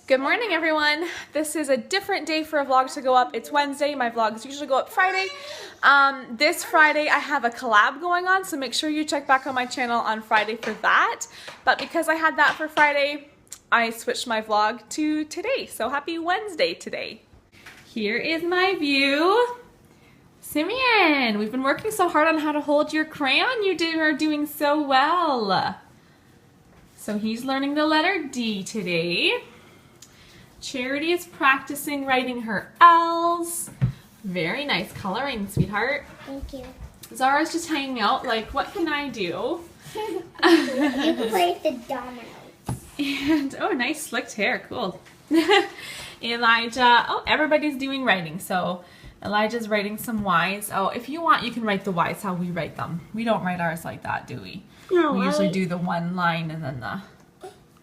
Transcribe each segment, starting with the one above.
Good morning, everyone. This is a different day for a vlog to go up. It's Wednesday. My vlogs usually go up Friday. This Friday I have a collab going on, so make sure you check back on my channel on Friday for that. But because I had that for Friday, I switched my vlog to today. So happy Wednesday today. Here is my view. Simeon, we've been working so hard on how to hold your crayon. You are doing so well. So he's learning the letter D today. Charity is practicing writing her L's. Very nice coloring, sweetheart. Thank you. Zara's just hanging out like, what can I do? You can play with the dominoes. And, oh, nice slicked hair, cool. Elijah, oh, everybody's doing writing. So Elijah's writing some Y's. Oh, if you want, you can write the Y's how we write them. We don't write ours like that, do we? No, we usually do the one line and then the...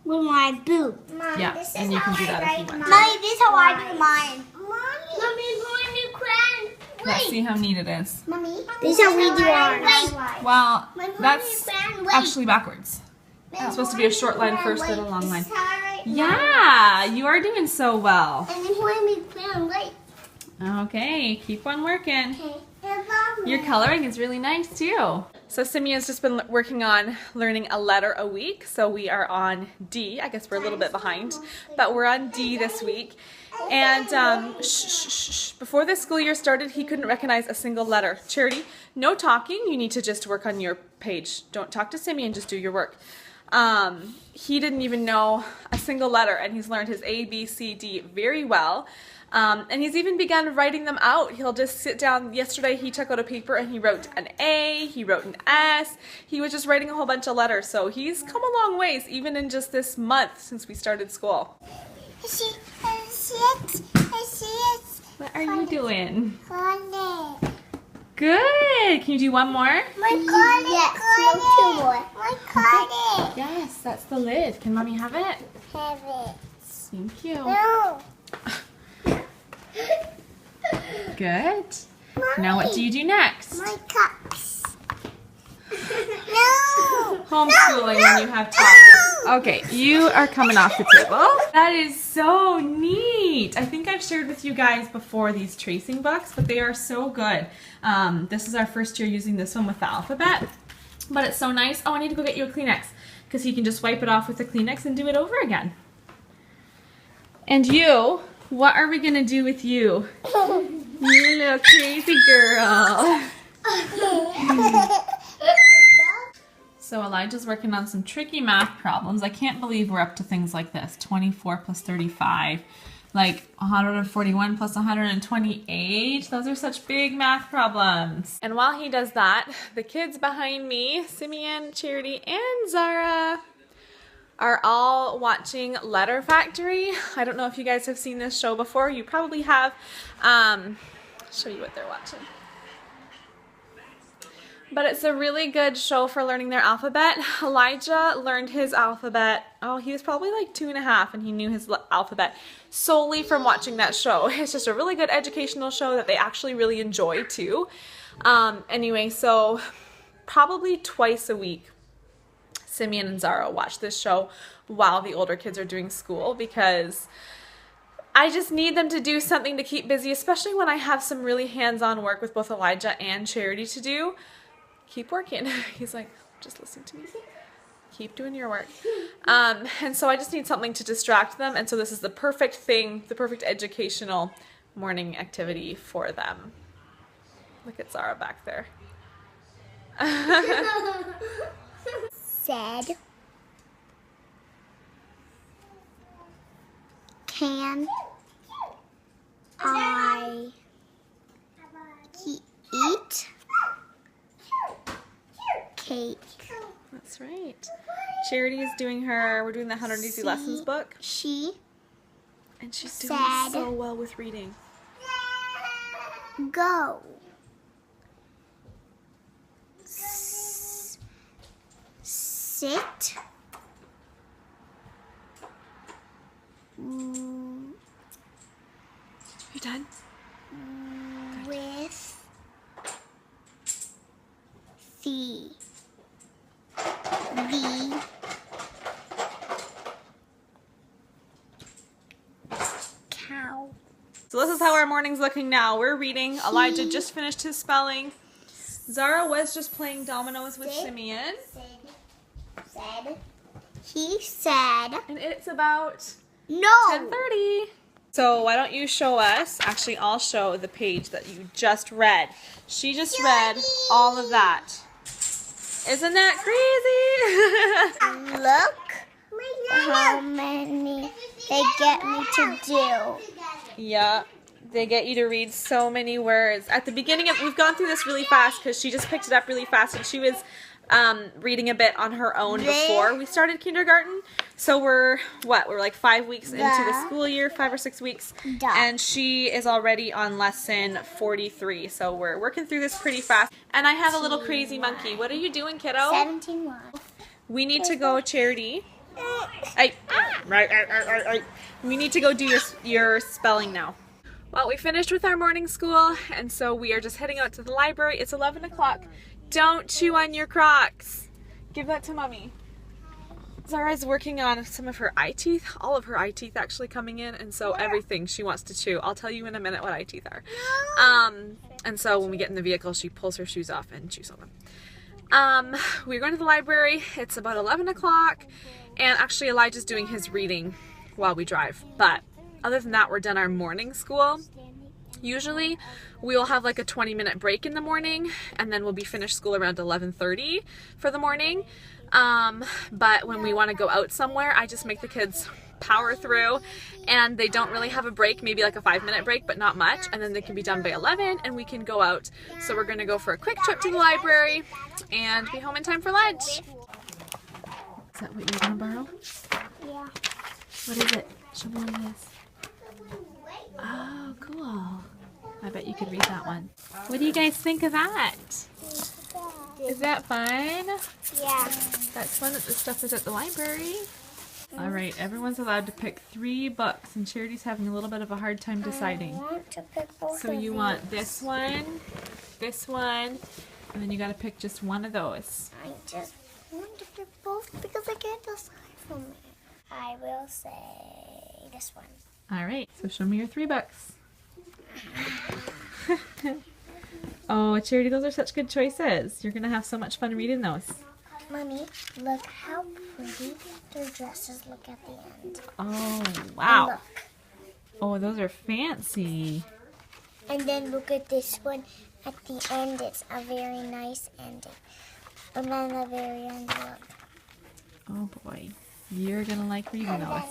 with my boob. Mom, yeah, and you can do that if you want. Mommy, this is how I do mine. Mommy, my new crayon. Let's see how neat it is. Mommy, this is how we do ours. Well, that's actually backwards. It's supposed to be a short line first, then a long line. Yeah, you are doing so well. And then when we crayon white. Okay, keep on working. Your coloring is really nice too. So Simeon's just been working on learning a letter a week. So we are on D. I guess we're a little bit behind, but we're on D this week. And before the school year started, he couldn't recognize a single letter. Charity, no talking. You need to just work on your page. Don't talk to Simeon, just do your work. He didn't even know a single letter, and he's learned his A, B, C, D very well. And he's even begun writing them out. He'll just sit down. Yesterday he took out a paper and he wrote an A, he wrote an S. He was just writing a whole bunch of letters. So he's come a long ways, even in just this month since we started school. What are you doing? Good. Can you do one more? Yes, two more. Okay. Yes, that's the lid. Can Mommy have it? Have it. Thank you. No. Good. Now what do you do next? My cups. No. Homeschooling when you have toddlers. Okay, you are coming off the table. That is so neat. I think I've shared with you guys before these tracing books, but they are so good. This is our first year using this one with the alphabet, but it's so nice. Oh, I need to go get you a Kleenex because he can just wipe it off with a Kleenex and do it over again. And you, what are we gonna do with you? You little crazy girl. So Elijah's working on some tricky math problems. I can't believe we're up to things like this. 24 plus 35, like 141 plus 128. Those are such big math problems. And while he does that, the kids behind me, Simeon, Charity, and Zara, are all watching Letter Factory. I don't know if you guys have seen this show before. You probably have. I'll show you what they're watching. But it's a really good show for learning their alphabet. Elijah learned his alphabet, oh, he was probably like 2.5, and he knew his alphabet solely from watching that show. It's just a really good educational show that they actually really enjoy too. Anyway, so probably twice a week, Simeon and Zara watch this show while the older kids are doing school, because I just need them to do something to keep busy, especially when I have some really hands-on work with both Elijah and Charity to do. Keep working. He's like, just listen to me. Keep doing your work. And so I just need something to distract them, and so this is the perfect thing, the perfect educational morning activity for them. Look at Zara back there. Said, can I eat cake? That's right. Charity is doing we're doing the 100 Easy Lessons book. She And she's doing so well with reading. Go. Sit. You done? With the So this is how our morning's looking now. We're reading. Elijah just finished his spelling. Zara was just playing dominoes with Simeon. He said. And it's about No. 10:30. So why don't you show us? Actually, I'll show the page that you just read. She just read all of that. Isn't that crazy? Look how many they get me to do. Yeah, they get you to read so many words. At the beginning we've gone through this really fast because she just picked it up really fast and she was reading a bit on her own before we started kindergarten. So we're like 5 weeks into the school year, 5 or 6 weeks, and she is already on lesson 43. So we're working through this pretty fast. And I have a little crazy monkey. What are you doing, kiddo? 17 We need to go, Charity. We need to go do your spelling now. Well, we finished with our morning school, and so we are just heading out to the library. It's 11 o'clock. Don't chew on your Crocs. Give that to Mommy. Zara's working on some of her eye teeth, all of her eye teeth actually coming in, and so everything she wants to chew. I'll tell you in a minute what eye teeth are. And so when we get in the vehicle, she pulls her shoes off and chews on them. We're going to the library. It's about 11 o'clock, and actually Elijah's doing his reading while we drive. But other than that, we're done our morning school. Usually we will have like a 20-minute break in the morning, and then we'll be finished school around 11:30 for the morning. But when we want to go out somewhere, I just make the kids power through, and they don't really have a break, maybe like a 5-minute break, but not much, and then they can be done by 11 and we can go out. So we're going to go for a quick trip to the library and be home in time for lunch. Is that what you're going to borrow? Yeah. What is it? Show me what it is. Oh, cool. I bet you could read that one. What do you guys think of that? Is that fun? Yeah. That's fun that the stuff is at the library. All right, everyone's allowed to pick 3 books, and Charity's having a little bit of a hard time deciding. I want to pick both So of you these. want this one, and then you got to pick just one of those. I just want to pick both because I can't decide from it. I will say this one. All right, so show me your 3 books. Oh, Charity, those are such good choices. You're going to have so much fun reading those. Mommy, look how pretty their dresses look at the end. Oh, And wow. look. Oh, those are fancy. And then look at this one. At the end, it's a very nice ending. And then the very end, look. Oh boy, you're gonna like reading those.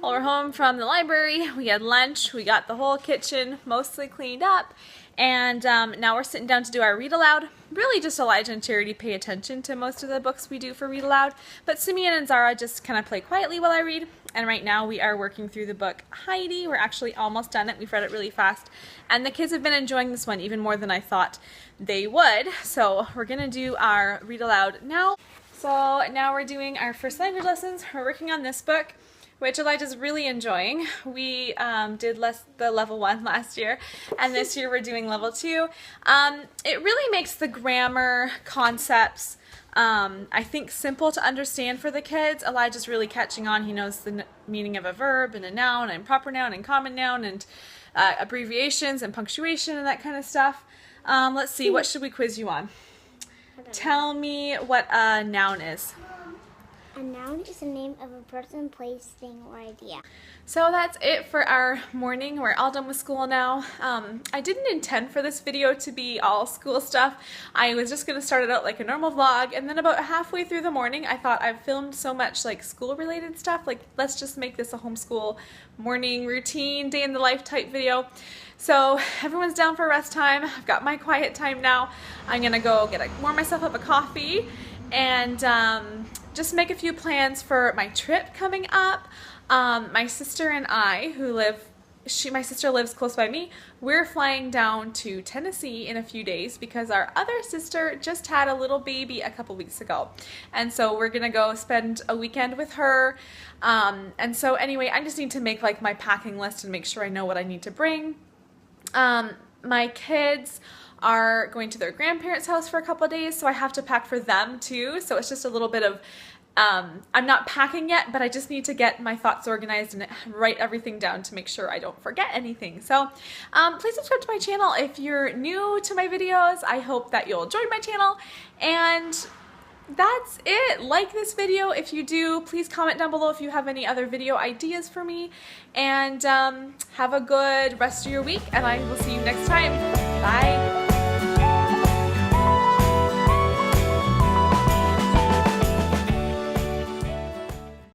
Well, we're home from the library. We had lunch. We got the whole kitchen mostly cleaned up. And now we're sitting down to do our read aloud. Really just Elijah and Charity pay attention to most of the books we do for read aloud. But Simeon and Zara just kind of play quietly while I read. And right now we are working through the book Heidi. We're actually almost done it. We've read it really fast. And the kids have been enjoying this one even more than I thought they would. So we're going to do our read aloud now. So now we're doing our first language lessons. We're working on this book, which Elijah's really enjoying. We did the level 1 last year, and this year we're doing level 2. It really makes the grammar concepts, I think, simple to understand for the kids. Elijah's really catching on. He knows the meaning of a verb and a noun and proper noun and common noun and abbreviations and punctuation and that kind of stuff. Let's see, what should we quiz you on? Tell me what a noun is. A noun is the name of a person, place, thing, or idea. So that's it for our morning. We're all done with school now. I didn't intend for this video to be all school stuff. I was just going to start it out like a normal vlog, and then about halfway through the morning I thought I've filmed so much like school related stuff, like let's just make this a homeschool morning routine, day in the life type video. So everyone's down for rest time. I've got my quiet time now. I'm going to go warm myself up a coffee and just make a few plans for my trip coming up. My sister and I, my sister lives close by me, we're flying down to Tennessee in a few days because our other sister just had a little baby a couple weeks ago. And so we're gonna go spend a weekend with her. And so anyway, I just need to make like my packing list and make sure I know what I need to bring. My kids are going to their grandparents' house for a couple of days, so I have to pack for them too. So it's just a little bit of I'm not packing yet, but I just need to get my thoughts organized and write everything down to make sure I don't forget anything. So please subscribe to my channel if you're new to my videos. I hope that you'll join my channel, and that's it. Like this video if you do. Please comment down below if you have any other video ideas for me, and have a good rest of your week, and I will see you next time. Bye.